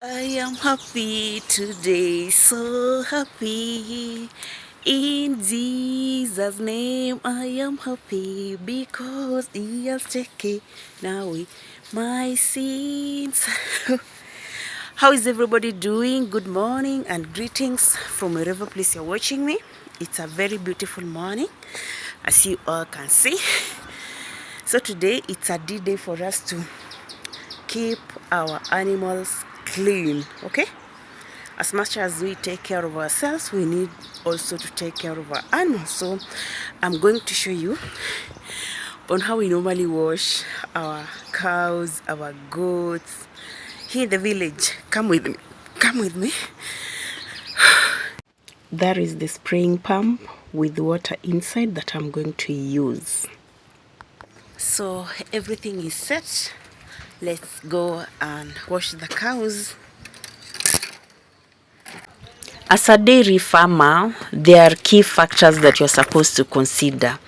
I am happy today, so happy. In Jesus' name, I am happy because He has taken away my sins. How is everybody doing? Good morning and greetings from wherever place you're watching me. It's a very beautiful morning, as you all can see. So today it's a D-day for us to keep our animals clean, okay? As much as we take care of ourselves, we need also to take care of our animals. So I'm going to show you on how we normally wash our cows, our goats here in the village. Come with me. Come with me. That is the spraying pump with water inside that I'm going to use. So everything is set. Let's go and wash the cows. As a dairy farmer, there are key factors that you're supposed to consider.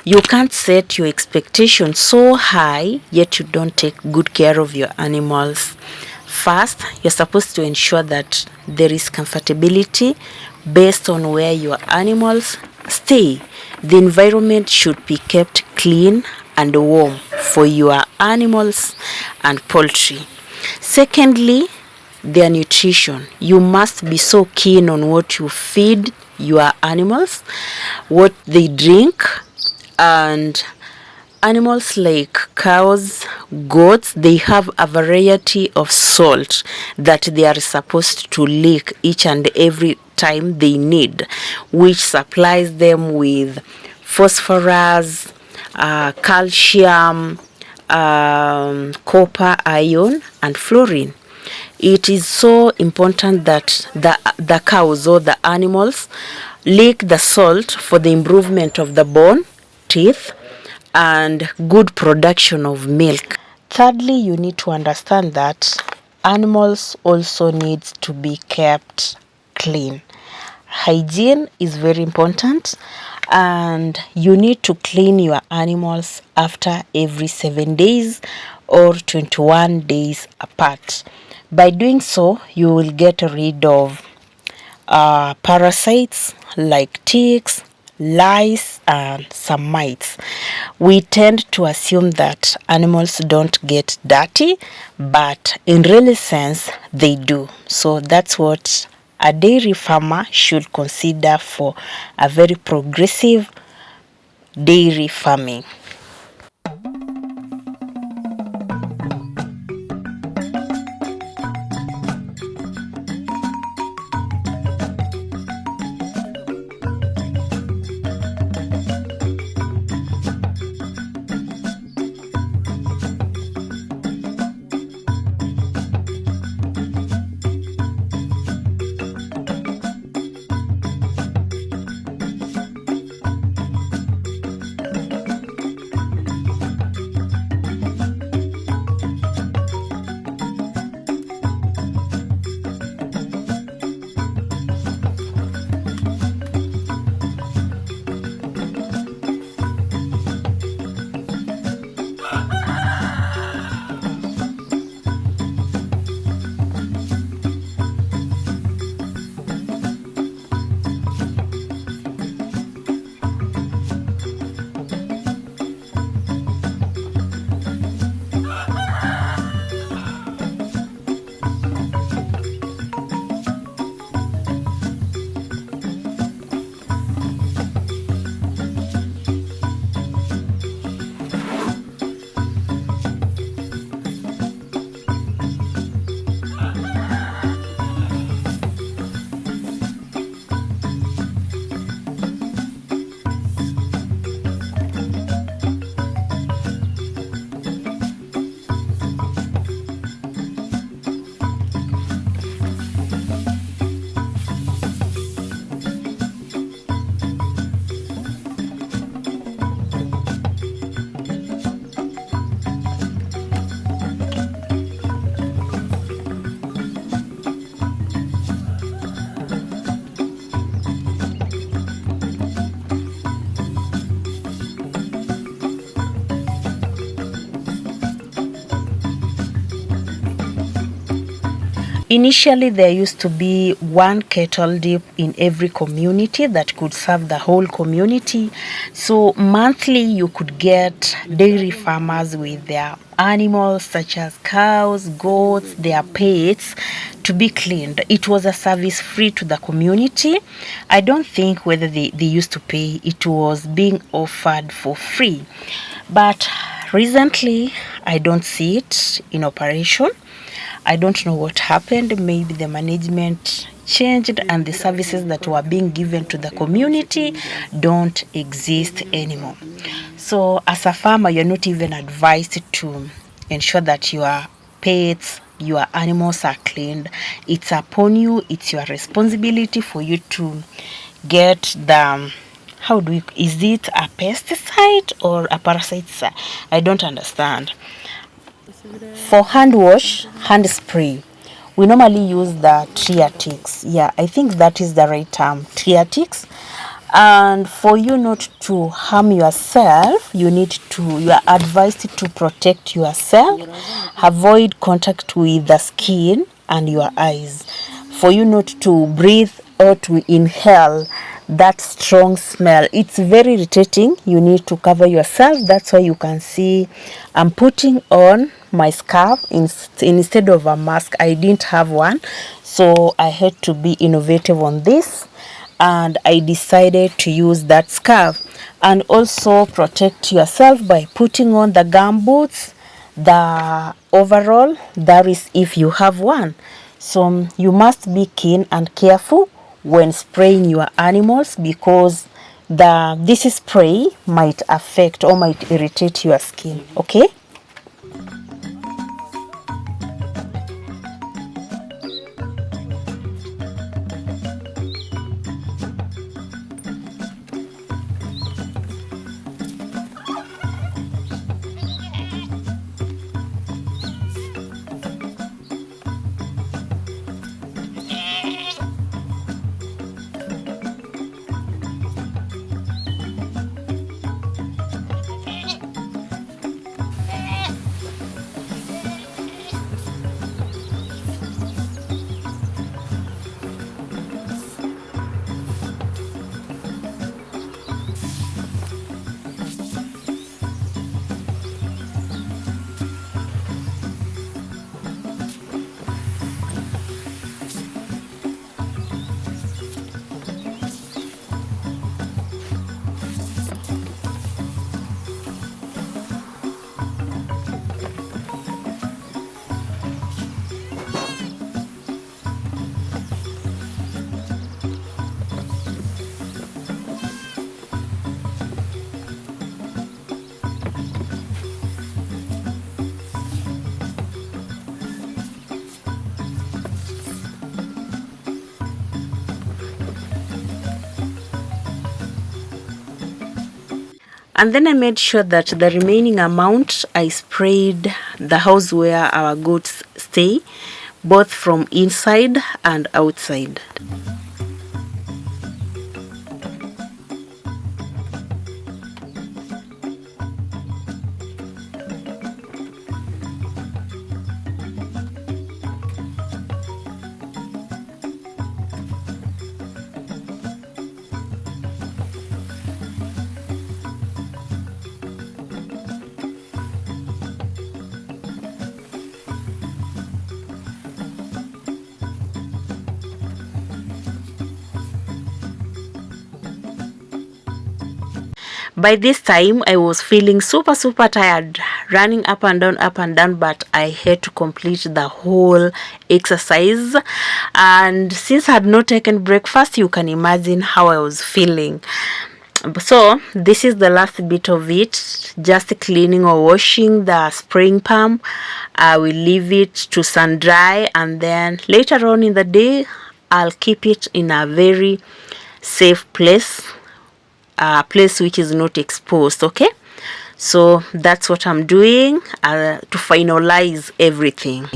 You can't set your expectations so high, yet you don't take good care of your animals. First, you're supposed to ensure that there is comfortability based on where your animals stay. The environment should be kept clean and warm for your animals and poultry. Secondly, their nutrition. You must be so keen on what you feed your animals, what they drink, and animals like cows, goats, they have a variety of salt that they are supposed to lick each and every time they need, which supplies them with phosphorus, calcium, copper, iron, and fluorine. It is so important that the cows or the animals lick the salt for the improvement of the bone, teeth, and good production of milk. Thirdly, you need to understand that animals also need to be kept clean. Hygiene is very important, and you need to clean your animals after every 7 days or 21 days apart. By doing so, you will get rid of parasites like ticks, lice, and some mites. We tend to assume that animals don't get dirty, but in real sense, they do. So that's what a dairy farmer should consider for a very progressive dairy farming. Initially, there used to be one kettle dip in every community that could serve the whole community. So monthly, you could get dairy farmers with their animals such as cows, goats, their pets to be cleaned. It was a service free to the community. I don't think whether they used to pay. It was being offered for free. But recently, I don't see it in operation. I don't know what happened. Maybe the management changed and the services that were being given to the community don't exist anymore. So as a farmer, you're not even advised to ensure that your pets, your animals are cleaned. It's upon you. It's your responsibility for you to get the, how do you, is it a pesticide or a parasite? I don't understand. For hand wash, hand spray, we normally use the triatics. Yeah, I think that is the right term, triatics. And for you not to harm yourself, you are advised to protect yourself, avoid contact with the skin and your eyes. For you not to breathe or to inhale that strong smell, it's very irritating. You need to cover yourself. That's why you can see I'm putting on my scarf instead of a mask. I didn't have one, so I had to be innovative on this, and I decided to use that scarf. And also protect yourself by putting on the gum boots, the overall, that is if you have one. So you must be keen and careful when spraying your animals, because this spray might affect or might irritate your skin. Okay. And then I made sure that the remaining amount I sprayed the house where our goats stay, both from inside and outside. By this time, I was feeling super tired, running up and down, but I had to complete the whole exercise. And since I had not taken breakfast, you can imagine how I was feeling. So this is the last bit of it, just cleaning or washing the spraying pump. I will leave it to sun dry, and then later on in the day, I'll keep it in a very safe place. A place which is not exposed. Okay, so that's what I'm doing to finalize everything.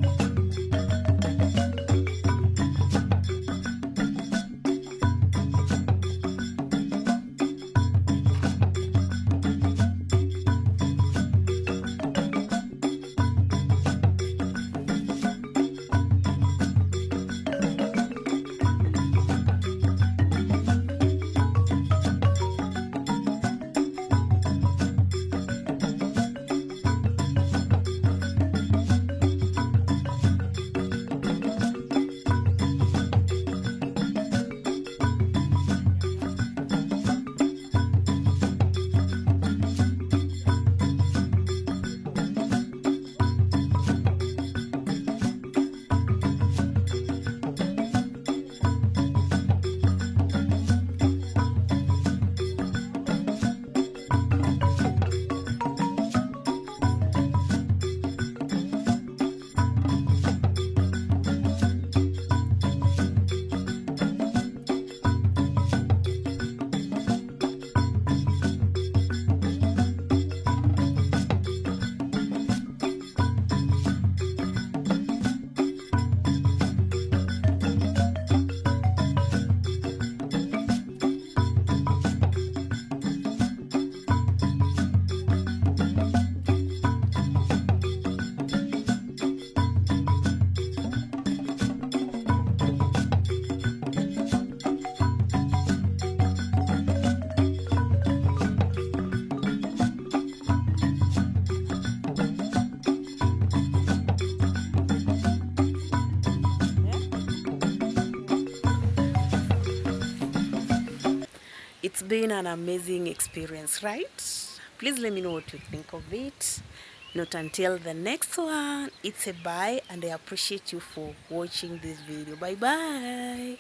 been an amazing experience, right? Please let me know what you think of it. Not until the next one, it's a bye, and I appreciate you for watching this video. Bye bye.